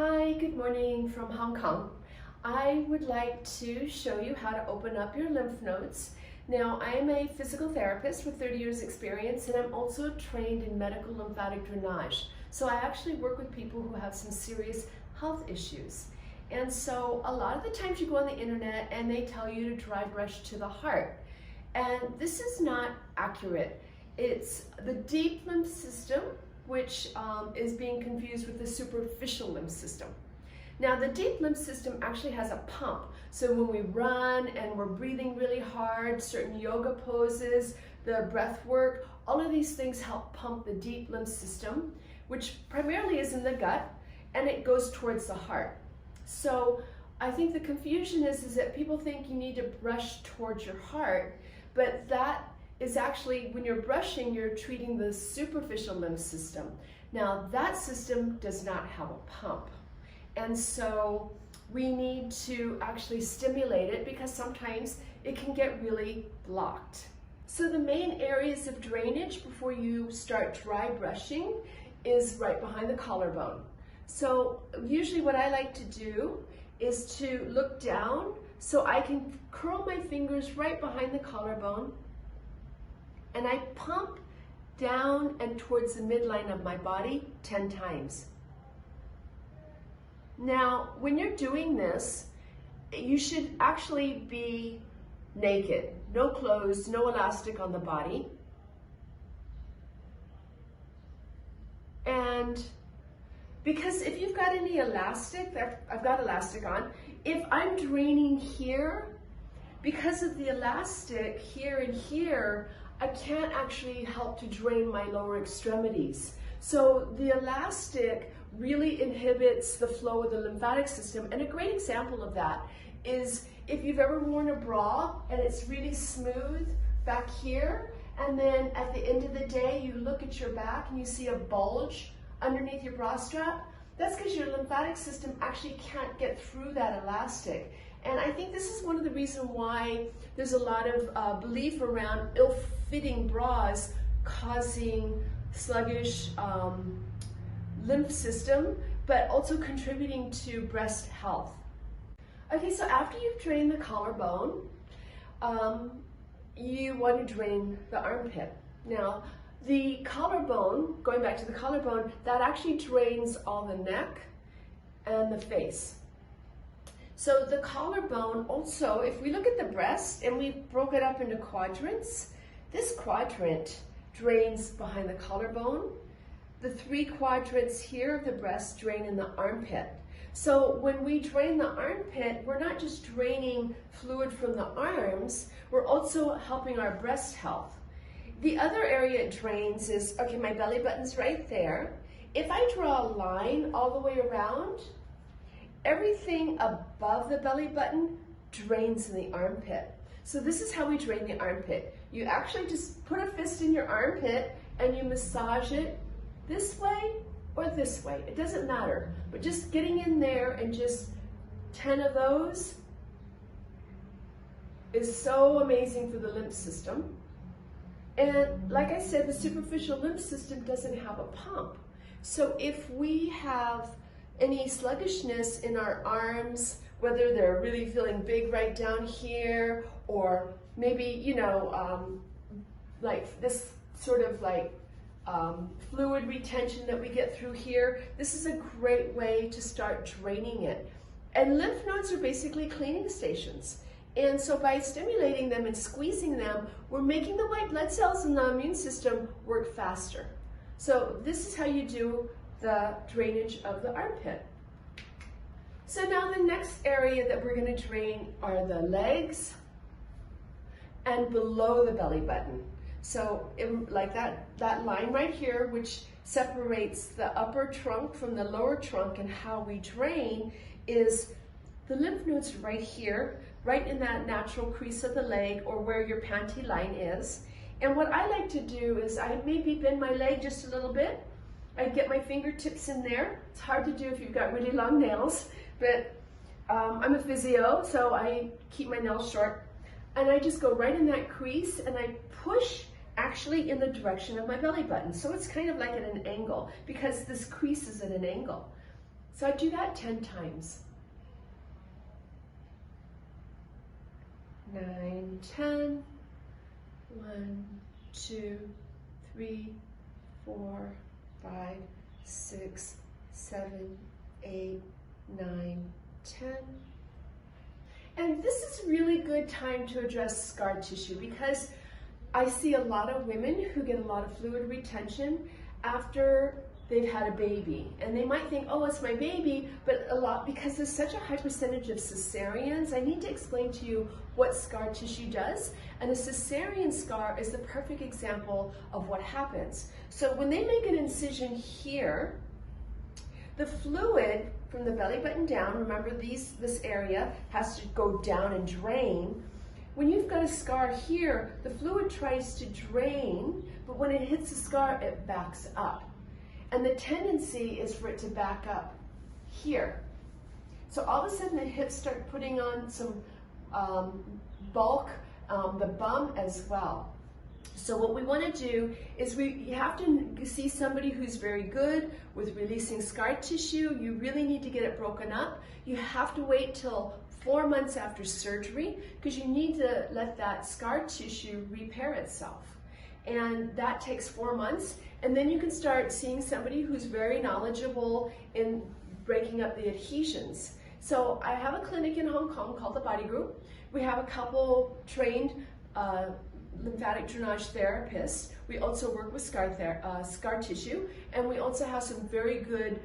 Hi, good morning from Hong Kong. I would like to show you how to open up your lymph nodes. Now, I'm a physical therapist with 30 years experience, and I'm also trained in medical lymphatic drainage. So I actually work with people who have some serious health issues. And so a lot of the times you go on the internet and they tell you to dry brush to the heart. And this is not accurate. It's the deep lymph system, which is being confused with the superficial lymph system. Now, the deep lymph system actually has a pump. So when we run and we're breathing really hard, certain yoga poses, the breath work, all of these things help pump the deep lymph system, which primarily is in the gut, and it goes towards the heart. So I think the confusion is that people think you need to brush towards your heart, but that is actually, when you're brushing, you're treating the superficial lymph system. Now, that system does not have a pump. And so we need to actually stimulate it because sometimes it can get really blocked. So the main areas of drainage before you start dry brushing is right behind the collarbone. So usually what I like to do is to look down so I can curl my fingers right behind the collarbone, and I pump down and towards the midline of my body 10 times. Now, when you're doing this, you should actually be naked. No clothes, no elastic on the body. And because if you've got any elastic, I've got elastic on, if I'm draining here, because of the elastic here and here, I can't actually help to drain my lower extremities. So the elastic really inhibits the flow of the lymphatic system. And a great example of that is if you've ever worn a bra and it's really smooth back here, and then at the end of the day, you look at your back and you see a bulge underneath your bra strap, that's because your lymphatic system actually can't get through that elastic. And I think this is one of the reasons why there's a lot of belief around ill-fitting bras causing sluggish lymph system, but also contributing to breast health. Okay, so after you've drained the collarbone, you want to drain the armpit. Now, the collarbone, going back to the collarbone, that actually drains all the neck and the face. So the collarbone also, if we look at the breast and we broke it up into quadrants, this quadrant drains behind the collarbone. The 3 quadrants here of the breast drain in the armpit. So when we drain the armpit, we're not just draining fluid from the arms, we're also helping our breast health. The other area it drains is, okay, my belly button's right there. If I draw a line all the way around, everything above the belly button drains in the armpit. So this is how we drain the armpit. You actually just put a fist in your armpit and you massage it this way or this way. It doesn't matter, but just getting in there and just 10 of those is so amazing for the lymph system. And like I said, the superficial lymph system doesn't have a pump. So if we have any sluggishness in our arms, whether they're really feeling big right down here, or maybe, you know, like this sort of like fluid retention that we get through here, this is a great way to start draining it. And lymph nodes are basically cleaning stations. And so by stimulating them and squeezing them, we're making the white blood cells in the immune system work faster. So this is how you do the drainage of the armpit. So now the next area that we're going to drain are the legs and below the belly button. So like that line right here, which separates the upper trunk from the lower trunk, and how we drain is the lymph nodes right here, right in that natural crease of the leg or where your panty line is. And what I like to do is I maybe bend my leg just a little bit. I get my fingertips in there. It's hard to do if you've got really long nails, but I'm a physio, so I keep my nails short. And I just go right in that crease and I push actually in the direction of my belly button. So it's kind of like at an angle because this crease is at an angle. So I do that 10 times. 9, 10. 1, 2, 3, 4, 5, 6, 7, 8, 9, 10. And this is a really good time to address scar tissue because I see a lot of women who get a lot of fluid retention after they've had a baby. And they might think, oh, it's my baby, but because there's such a high percentage of cesareans, I need to explain to you what scar tissue does. And a cesarean scar is the perfect example of what happens. So when they make an incision here, the fluid from the belly button down, remember this area has to go down and drain. When you've got a scar here, the fluid tries to drain, but when it hits the scar, it backs up. And the tendency is for it to back up here. So all of a sudden the hips start putting on some bulk, the bum as well. So what we want to do is you have to see somebody who's very good with releasing scar tissue. You really need to get it broken up. You have to wait till 4 months after surgery because you need to let that scar tissue repair itself. And that takes 4 months. And then you can start seeing somebody who's very knowledgeable in breaking up the adhesions. So I have a clinic in Hong Kong called the Body Group. We have a couple trained lymphatic drainage therapists. We also work with scar tissue, and we also have some very good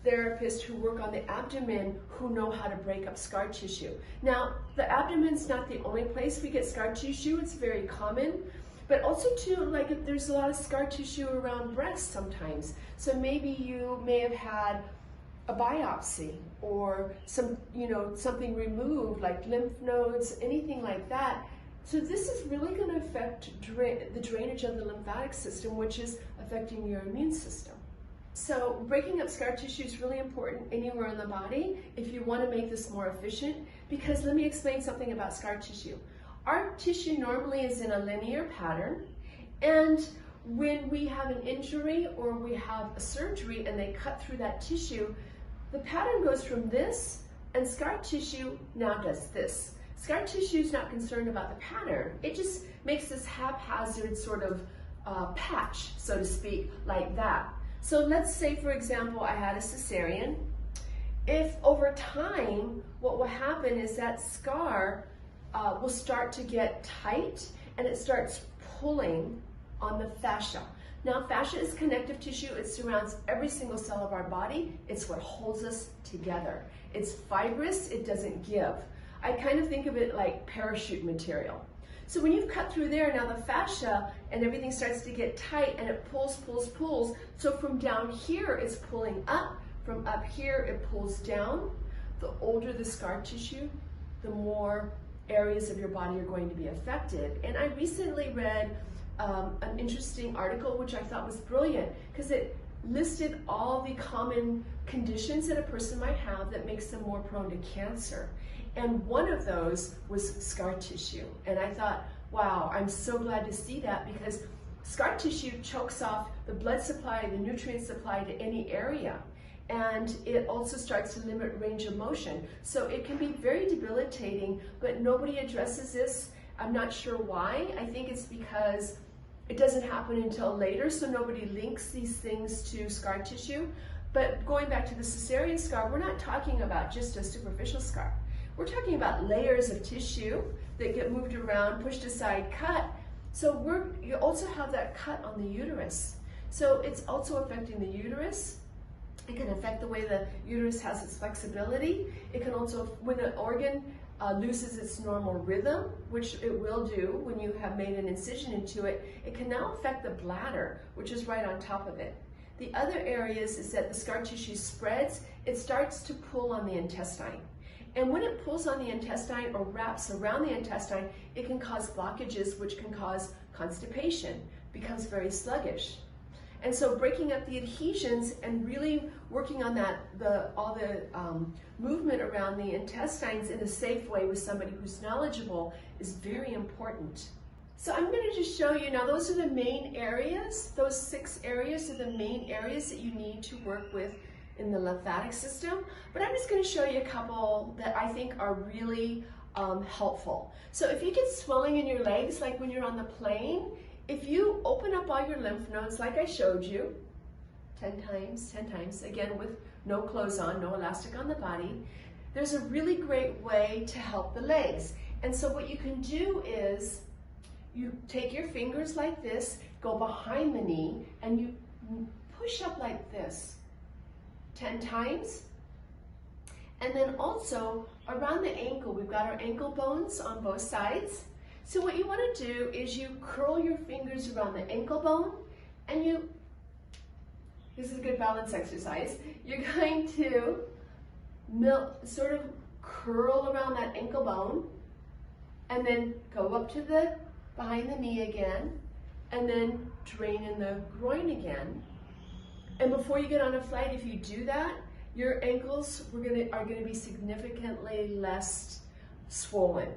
therapists who work on the abdomen who know how to break up scar tissue. Now, the abdomen's not the only place we get scar tissue. It's very common. But also too, like if there's a lot of scar tissue around breast sometimes. So maybe you may have had a biopsy or something removed like lymph nodes, anything like that. So this is really going to affect the drainage of the lymphatic system, which is affecting your immune system. So breaking up scar tissue is really important anywhere in the body if you want to make this more efficient, because let me explain something about scar tissue. Our tissue normally is in a linear pattern, and when we have an injury or we have a surgery and they cut through that tissue, the pattern goes from this, and scar tissue now does this. Scar tissue is not concerned about the pattern. It just makes this haphazard sort of patch, so to speak, like that. So let's say, for example, I had a cesarean. If over time, what will happen is that scar will start to get tight and it starts pulling on the fascia. Now, fascia is connective tissue. It surrounds every single cell of our body. It's what holds us together. It's fibrous. It doesn't give. I kind of think of it like parachute material. So when you've cut through there, now the fascia and everything starts to get tight and it pulls, pulls, pulls. So from down here, it's pulling up. From up here, it pulls down. The older the scar tissue, the more areas of your body are going to be affected. And I recently read an interesting article which I thought was brilliant because it listed all the common conditions that a person might have that makes them more prone to cancer. And one of those was scar tissue. And I thought, wow, I'm so glad to see that, because scar tissue chokes off the blood supply, the nutrient supply to any area. And it also starts to limit range of motion. So it can be very debilitating, but nobody addresses this. I'm not sure why. I think it's because it doesn't happen until later, so nobody links these things to scar tissue. But going back to the cesarean scar, we're not talking about just a superficial scar. We're talking about layers of tissue that get moved around, pushed aside, cut. So you also have that cut on the uterus. So it's also affecting the uterus. It can affect the way the uterus has its flexibility. It can also, when an organ loses its normal rhythm, which it will do when you have made an incision into it, it can now affect the bladder, which is right on top of it. The other areas is that the scar tissue spreads, it starts to pull on the intestine. And when it pulls on the intestine or wraps around the intestine, it can cause blockages, which can cause constipation, becomes very sluggish. And so breaking up the adhesions and really working on all the movement around the intestines in a safe way with somebody who's knowledgeable is very important. So I'm going to just show you, now those are the main areas, those 6 areas are the main areas that you need to work with in the lymphatic system, but I'm just going to show you a couple that I think are really helpful. So if you get swelling in your legs, like when you're on the plane, if you open up all your lymph nodes like I showed you, 10 times, again with no clothes on, no elastic on the body, there's a really great way to help the legs. And so what you can do is you take your fingers like this, go behind the knee, and you push up like this 10 times. And then also around the ankle, we've got our ankle bones on both sides. So what you want to do is you curl your fingers around the ankle bone, and this is a good balance exercise. You're going to sort of curl around that ankle bone, and then go up to the behind the knee again, and then drain in the groin again. And before you get on a flight, if you do that, your ankles are gonna be significantly less swollen.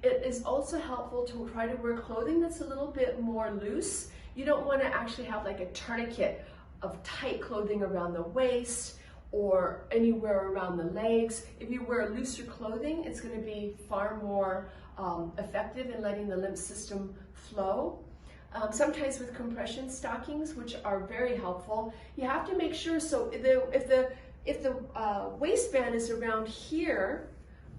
It is also helpful to try to wear clothing that's a little bit more loose. You don't want to actually have like a tourniquet of tight clothing around the waist or anywhere around the legs. If you wear looser clothing, it's going to be far more effective in letting the lymph system flow. Sometimes with compression stockings, which are very helpful, you have to make sure, so if the waistband is around here,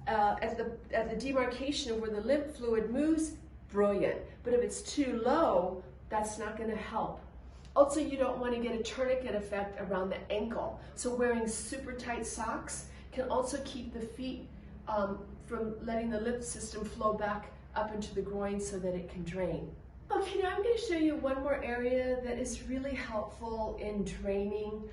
at the demarcation of where the lymph fluid moves, brilliant. But if it's too low, that's not going to help. Also, you don't want to get a tourniquet effect around the ankle. So wearing super tight socks can also keep the feet from letting the lymph system flow back up into the groin so that it can drain. Okay, now I'm going to show you one more area that is really helpful in draining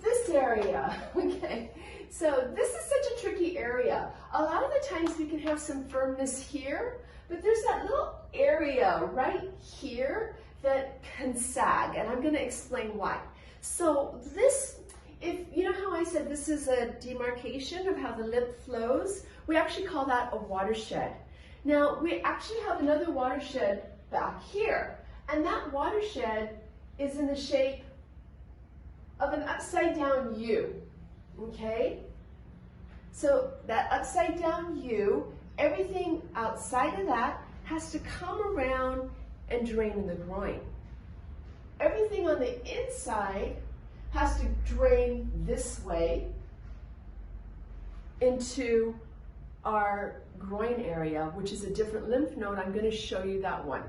this area. Okay, so this is such a tricky area. A lot of the times we can have some firmness here, but there's that little area right here that can sag, and I'm going to explain why. So this, if you know how I said this is a demarcation of how the lymph flows, we actually call that a watershed. Now we actually have another watershed back here, and that watershed is in the shape of an upside down U, okay? So that upside down U, everything outside of that has to come around and drain in the groin. Everything on the inside has to drain this way into our groin area, which is a different lymph node. I'm going to show you that one.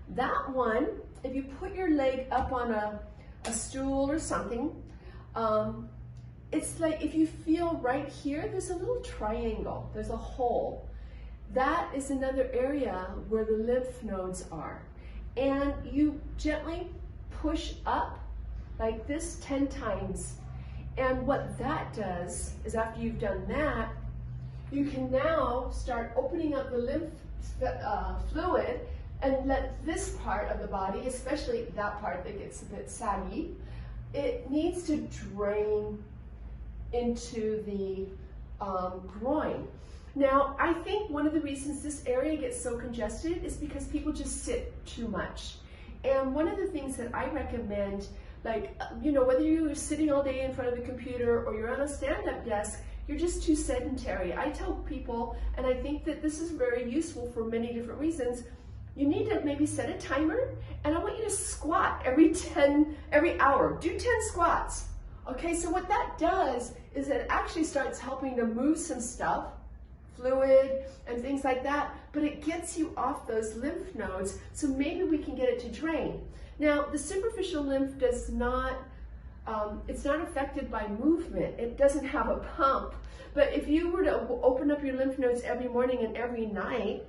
That one, if you put your leg up on a stool or something, it's like if you feel right here, there's a little triangle, there's a hole. That is another area where the lymph nodes are. And you gently push up like this 10 times. And what that does is after you've done that, you can now start opening up the lymph fluid and let this part of the body, especially that part that gets a bit saggy, it needs to drain into the groin. Now, I think one of the reasons this area gets so congested is because people just sit too much. And one of the things that I recommend, like, you know, whether you're sitting all day in front of the computer or you're on a stand-up desk, you're just too sedentary. I tell people, and I think that this is very useful for many different reasons, you need to maybe set a timer, and I want you to squat every hour. Do 10 squats. Okay, so what that does is it actually starts helping to move some stuff, fluid and things like that, but it gets you off those lymph nodes, so maybe we can get it to drain. Now, the superficial lymph does not, it's not affected by movement. It doesn't have a pump, but if you were to open up your lymph nodes every morning and every night,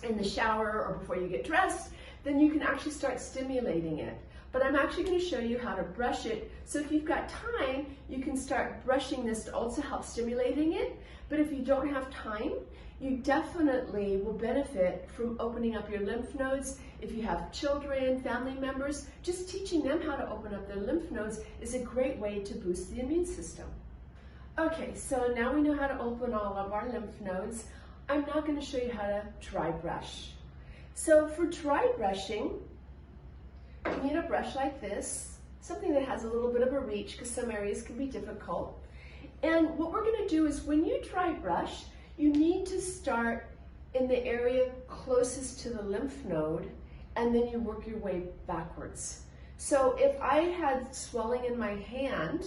in the shower or before you get dressed, then you can actually start stimulating it. But I'm actually going to show you how to brush it. So if you've got time, you can start brushing this to also help stimulating it. But if you don't have time, you definitely will benefit from opening up your lymph nodes. If you have children, family members, just teaching them how to open up their lymph nodes is a great way to boost the immune system. Okay, so now we know how to open all of our lymph nodes. I'm now going to show you how to dry brush. So for dry brushing, you need a brush like this, something that has a little bit of a reach because some areas can be difficult. And what we're going to do is when you dry brush, you need to start in the area closest to the lymph node, and then you work your way backwards. So if I had swelling in my hand,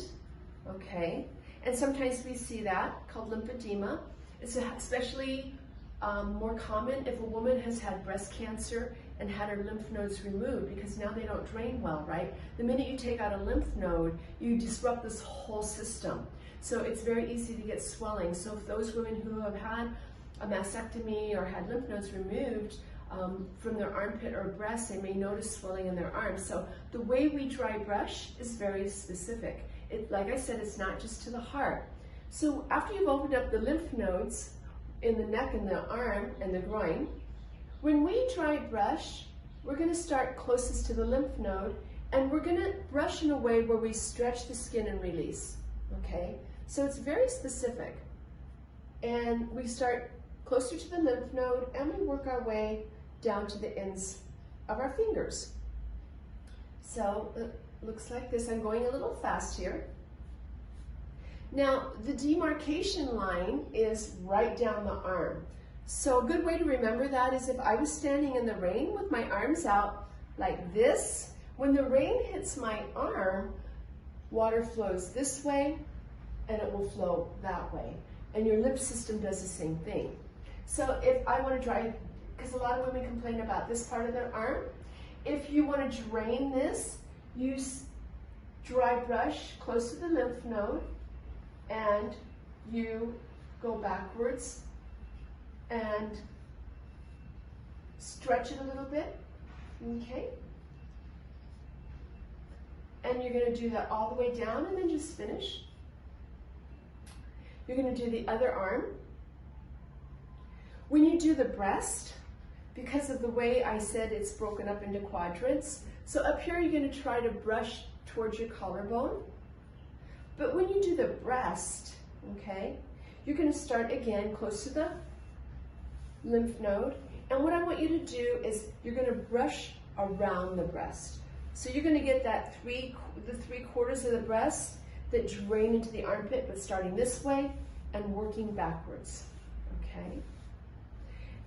okay, and sometimes we see that called lymphedema. It's especially more common if a woman has had breast cancer and had her lymph nodes removed, because now they don't drain well, right? The minute you take out a lymph node, you disrupt this whole system. So it's very easy to get swelling. So if those women who have had a mastectomy or had lymph nodes removed from their armpit or breast, they may notice swelling in their arms. So the way we dry brush is very specific. Like I said, it's not just to the heart. So after you've opened up the lymph nodes in the neck and the arm and the groin, when we dry brush, we're going to start closest to the lymph node, and we're going to brush in a way where we stretch the skin and release, okay? So it's very specific. And we start closer to the lymph node, and we work our way down to the ends of our fingers. So it looks like this. I'm going a little fast here. Now, the demarcation line is right down the arm. So a good way to remember that is if I was standing in the rain with my arms out like this, when the rain hits my arm, water flows this way and it will flow that way. And your lymph system does the same thing. So if I want to dry, because a lot of women complain about this part of their arm, if you want to drain this, use dry brush close to the lymph node, and you go backwards and stretch it a little bit, okay? And you're going to do that all the way down and then just finish. You're going to do the other arm. When you do the breast, because of the way I said it's broken up into quadrants, so up here you're going to try to brush towards your collarbone. But when you do the breast, okay, you're going to start again close to the lymph node. And what I want you to do is you're going to brush around the breast. So you're going to get that the 3/4 of the breast that drain into the armpit, but starting this way and working backwards, okay?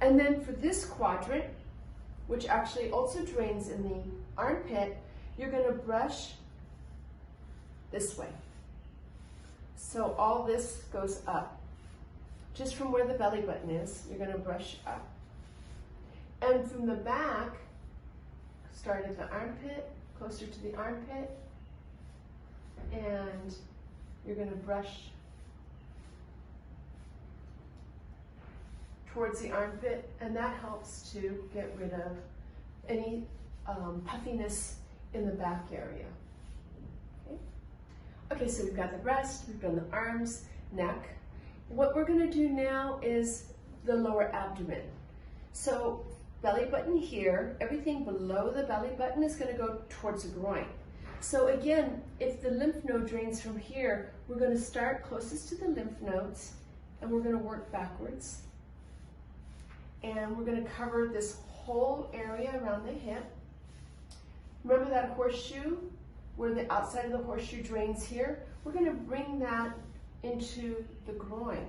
And then for this quadrant, which actually also drains in the armpit, you're going to brush this way. So all this goes up. Just from where the belly button is, you're going to brush up. And from the back, start at the armpit, closer to the armpit, and you're going to brush towards the armpit, and that helps to get rid of any puffiness in the back area. Okay, so we've got the breast, we've done the arms, neck. What we're going to do now is the lower abdomen. So belly button here, everything below the belly button is going to go towards the groin. So again, if the lymph node drains from here, we're going to start closest to the lymph nodes, and we're going to work backwards. And we're going to cover this whole area around the hip. Remember that horseshoe, where the outside of the horseshoe drains here? We're going to bring that into the groin,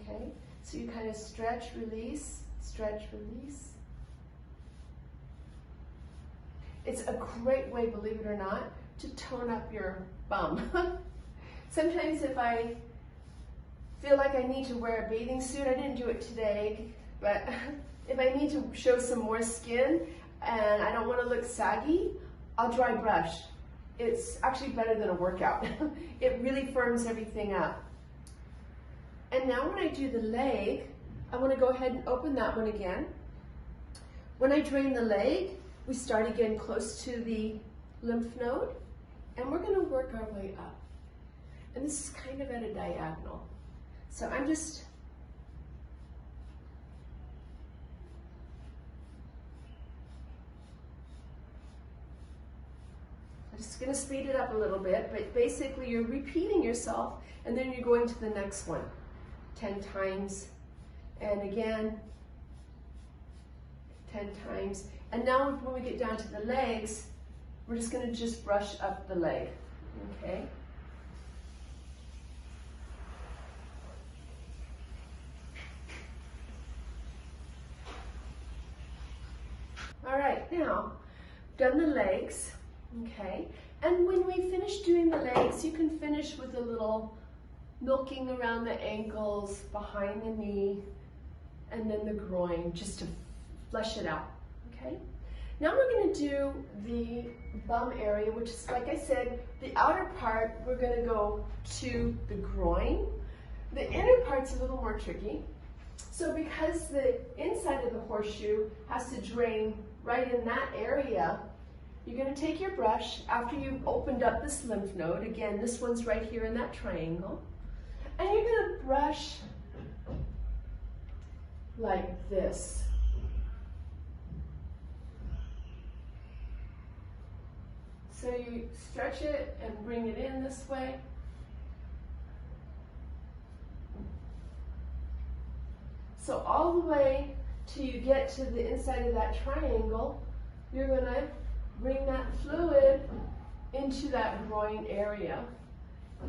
okay? So you kind of stretch, release, stretch, release. It's a great way, believe it or not, to tone up your bum. Sometimes if I feel like I need to wear a bathing suit, I didn't do it today, but if I need to show some more skin and I don't want to look saggy, I'll dry brush. It's actually better than a workout. It really firms everything up. And now when I do the leg, I want to go ahead and open that one again. When I drain the leg, we start again close to the lymph node, and we're going to work our way up. And this is kind of at a diagonal. So I'm just going to speed it up a little bit, but basically you're repeating yourself, and then you're going to the next one 10 times, and again 10 times. And now when we get down to the legs, we're just going to just brush up the leg, okay? All right, now, done the legs, okay? And when we finish doing the legs, you can finish with a little milking around the ankles, behind the knee, and then the groin, just to flesh it out, okay? Now we're going to do the bum area, which is, like I said, the outer part, we're going to go to the groin. The inner part's a little more tricky. So because the inside of the horseshoe has to drain right in that area, you're going to take your brush after you've opened up this lymph node. Again, this one's right here in that triangle. And you're going to brush like this. So you stretch it and bring it in this way. So all the way till you get to the inside of that triangle, you're going to bring that fluid into that groin area.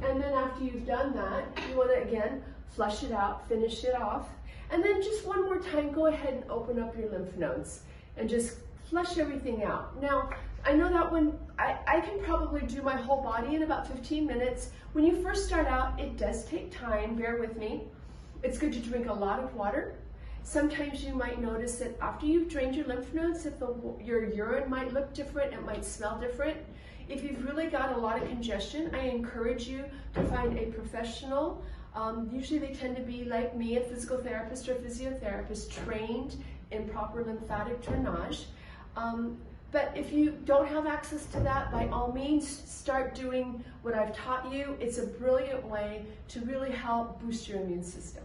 And then after you've done that, you want to again flush it out, finish it off. And then just one more time, go ahead and open up your lymph nodes and just flush everything out. Now, I know that when I can probably do my whole body in about 15 minutes. When you first start out, it does take time, bear with me. It's good to drink a lot of water. Sometimes you might notice that after you've drained your lymph nodes, that your urine might look different, it might smell different. If you've really got a lot of congestion, I encourage you to find a professional. Usually they tend to be like me, a physical therapist or physiotherapist trained in proper lymphatic drainage. But if you don't have access to that, by all means, start doing what I've taught you. It's a brilliant way to really help boost your immune system.